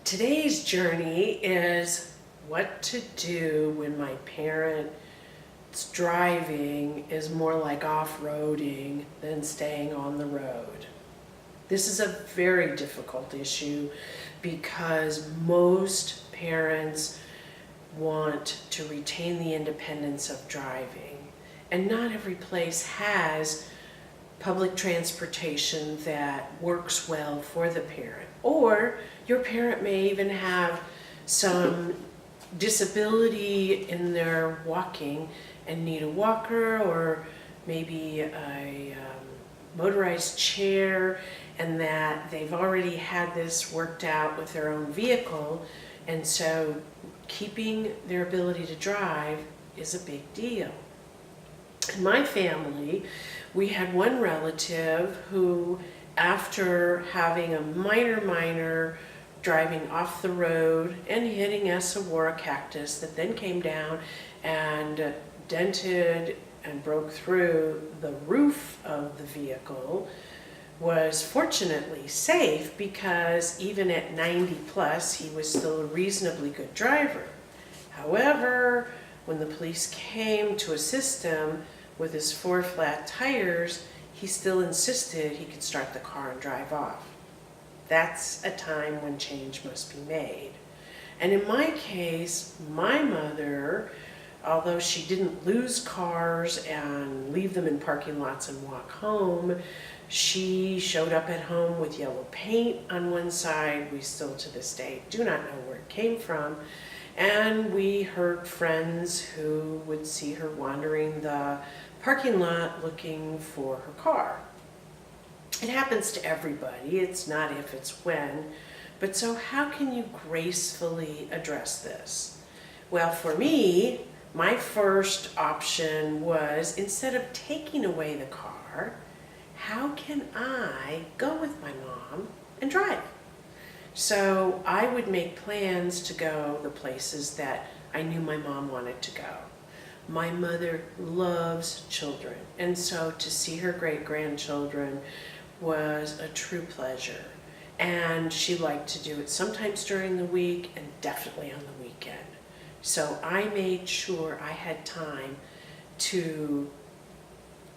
Today's journey is what to do when my parent's driving is more like off-roading than staying on the road. This is a very difficult issue because most parents want to retain the independence of driving, and not every place has public transportation that works well for the parent. Or your parent may even have some disability in their walking and need a walker or maybe a motorized chair, and that they've already had this worked out with their own vehicle, and so keeping their ability to drive is a big deal. In my family, we had one relative who, after having a minor driving off the road and hitting a saguaro cactus that then came down and dented and broke through the roof of the vehicle, was fortunately safe because even at 90 plus, he was still a reasonably good driver. However, when the police came to assist him with his 4 flat tires, he still insisted he could start the car and drive off. That's a time when change must be made. And in my case, my mother, although she didn't lose cars and leave them in parking lots and walk home, she showed up at home with yellow paint on one side. We still to this day do not know where it came from. And we heard friends who would see her wandering the parking lot looking for her car. It happens to everybody. It's not if, it's when. But so how can you gracefully address this? Well, for me, my first option was, instead of taking away the car, how can I go with my mom and drive? So I would make plans to go the places that I knew my mom wanted to go. My mother loves children, and so to see her great-grandchildren was a true pleasure. And she liked to do it sometimes during the week and definitely on the weekend. So I made sure I had time to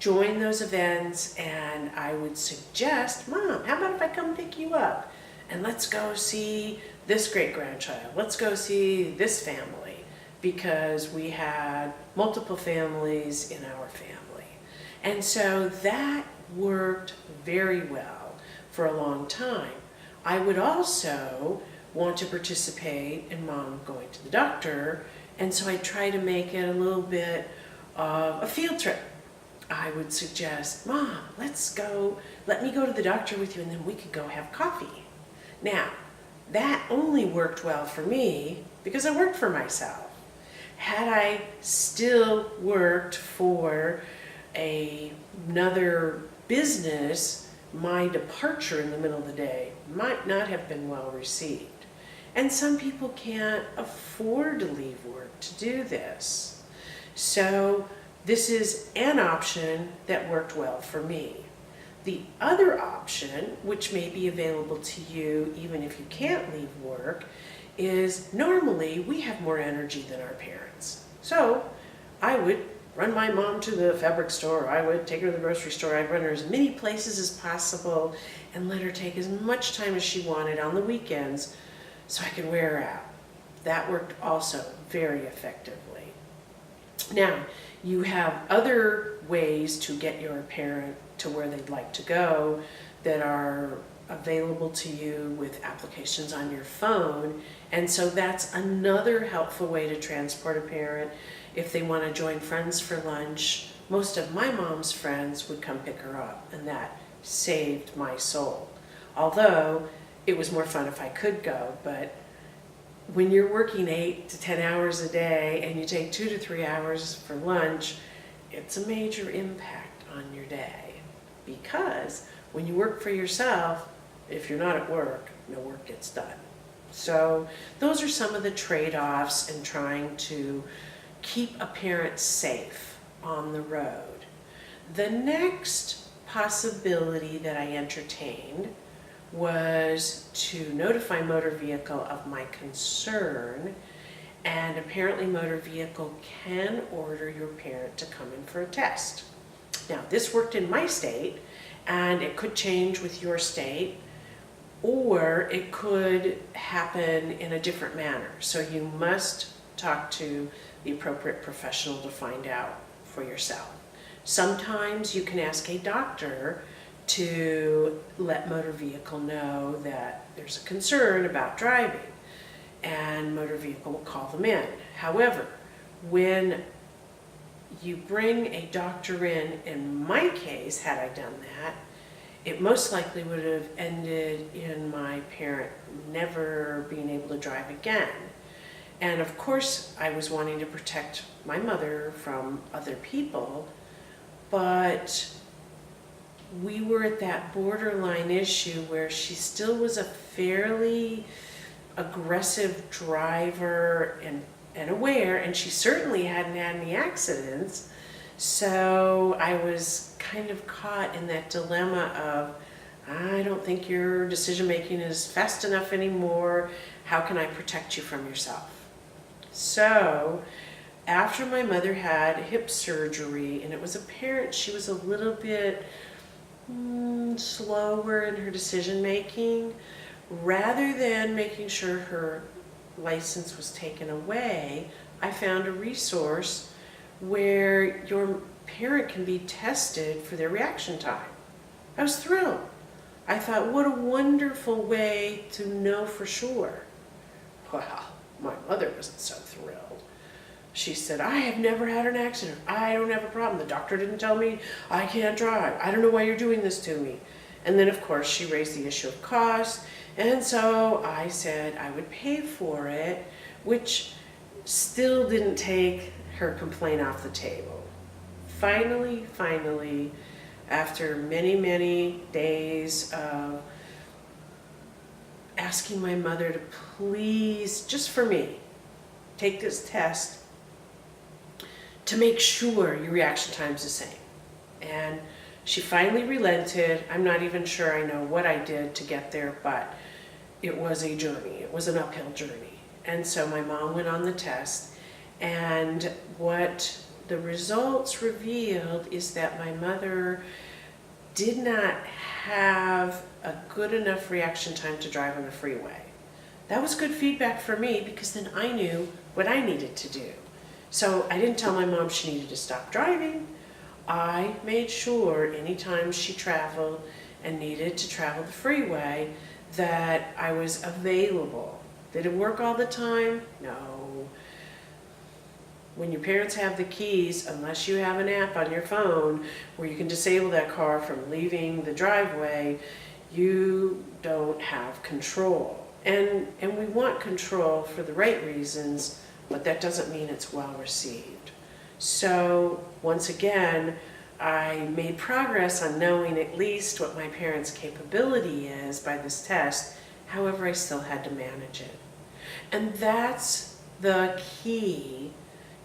join those events, and I would suggest, Mom, how about if I come pick you up? And let's go see this great-grandchild. Let's go see this family, because we had multiple families in our family. And so that worked very well for a long time. I would also want to participate in Mom going to the doctor, and so I try to make it a little bit of a field trip. I would suggest, Mom, let me go to the doctor with you, and then we could go have coffee. Now, that only worked well for me because I worked for myself. Had I still worked for another business, my departure in the middle of the day might not have been well received. And some people can't afford to leave work to do this. So this is an option that worked well for me. The other option, which may be available to you even if you can't leave work, is normally we have more energy than our parents. So I would run my mom to the fabric store, I would take her to the grocery store, I'd run her as many places as possible and let her take as much time as she wanted on the weekends so I could wear her out. That worked also very effectively. Now, you have other ways to get your parent to where they'd like to go that are available to you with applications on your phone, and so that's another helpful way to transport a parent. If they want to join friends for lunch, most of my mom's friends would come pick her up, and that saved my soul. Although it was more fun if I could go, but when you're working 8 to 10 hours a day and you take 2 to 3 hours for lunch, it's a major impact on your day. Because when you work for yourself, if you're not at work, no work gets done. So those are some of the trade-offs in trying to keep a parent safe on the road. The next possibility that I entertained was to notify motor vehicle of my concern, and apparently motor vehicle can order your parent to come in for a test. Now, this worked in my state, and it could change with your state, or it could happen in a different manner. So you must talk to the appropriate professional to find out for yourself. Sometimes you can ask a doctor to let motor vehicle know that there's a concern about driving, and motor vehicle will call them in. However, when you bring a doctor in my case, had I done that, it most likely would have ended in my parent never being able to drive again. And of course, I was wanting to protect my mother from other people, but we were at that borderline issue where she still was a fairly aggressive driver and aware, and she certainly hadn't had any accidents. So I was kind of caught in that dilemma of, I don't think your decision making is fast enough anymore. How can I protect you from yourself? So after my mother had hip surgery, and it was apparent she was a little bit slower in her decision making, rather than making sure her license was taken away, I found a resource where your parent can be tested for their reaction time. I was thrilled. I thought, what a wonderful way to know for sure. Well, my mother wasn't so thrilled. She said, I have never had an accident. I don't have a problem. The doctor didn't tell me I can't drive. I don't know why you're doing this to me. And then, of course, she raised the issue of cost. And so I said I would pay for it, which still didn't take her complaint off the table. Finally, after many days of asking my mother to please, just for me, take this test to make sure your reaction time's the same. And she finally relented. I'm not even sure I know what I did to get there, but it was a journey. It was an uphill journey. And so my mom went on the test, and what the results revealed is that my mother did not have a good enough reaction time to drive on the freeway. That was good feedback for me, because then I knew what I needed to do. So I didn't tell my mom she needed to stop driving. I made sure anytime she traveled and needed to travel the freeway that I was available. Did it work all the time? No. When your parents have the keys, unless you have an app on your phone where you can disable that car from leaving the driveway, you don't have control. And we want control for the right reasons, but that doesn't mean it's well received. So once again, I made progress on knowing at least what my parents' capability is by this test. However, I still had to manage it. And that's the key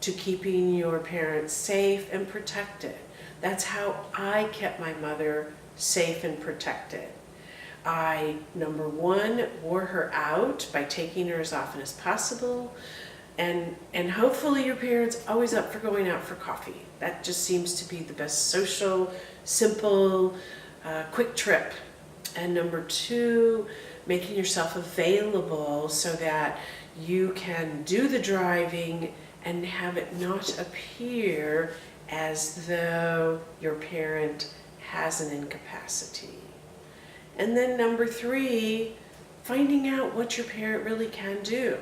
to keeping your parents safe and protected. That's how I kept my mother safe and protected. I, number one, wore her out by taking her as often as possible. And hopefully your parents always up for going out for coffee. That just seems to be the best social, simple, quick trip. And number two, making yourself available so that you can do the driving and have it not appear as though your parent has an incapacity. And then number three, finding out what your parent really can do.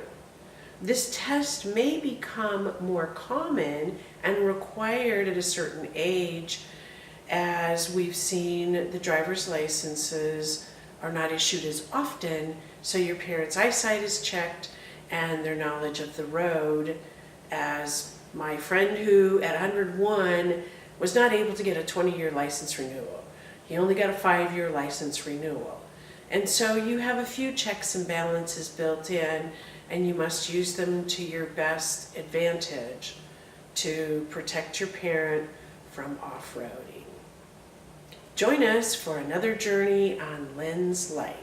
This test may become more common and required at a certain age, as we've seen the driver's licenses are not issued as often, so your parents' eyesight is checked and their knowledge of the road, as my friend who at 101 was not able to get a 20-year license renewal. He only got a 5-year license renewal. And so you have a few checks and balances built in, and you must use them to your best advantage to protect your parent from off-roading. Join us for another journey on Lynn's Light.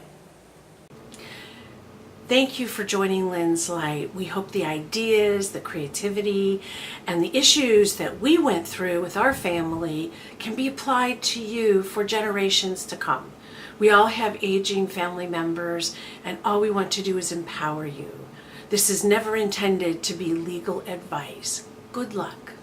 Thank you for joining Lynn's Light. We hope the ideas, the creativity, and the issues that we went through with our family can be applied to you for generations to come. We all have aging family members, and all we want to do is empower you. This is never intended to be legal advice. Good luck.